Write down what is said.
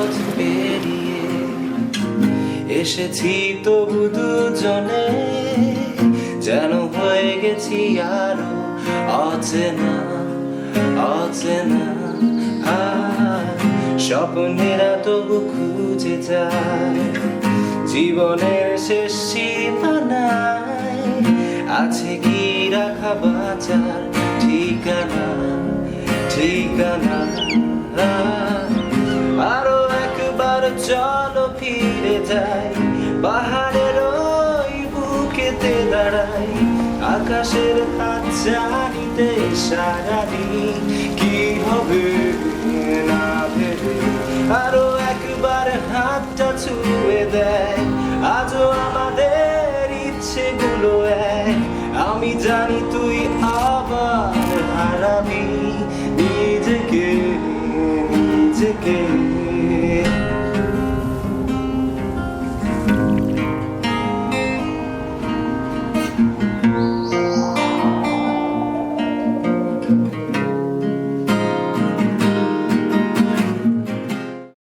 পথ পেরিয়ে এসেছি তবু দুজনে, যেন হয়ে গেছি আরো অচেনা অচেনা। স্বপ্নেরা তবু খুঁজে যায় জীবনের শেষ সীমানায়, আছে কি রাখা বাঁচার ঠিকানা ঠিকানা। আরো একবার চলো ফিরে যাই, পাহাড়ের ওই বুকেতে দাঁড়াই, আকাশের হাত জানিতে সারাদিন কি হবে না ভেবে। আরো একবার হাতটা ছুঁয়ে দেয়, আজও আমাদের ইচ্ছেগুলো এক। আমি জানি তুই আবার হারাবি নিজেকে নিজেকে।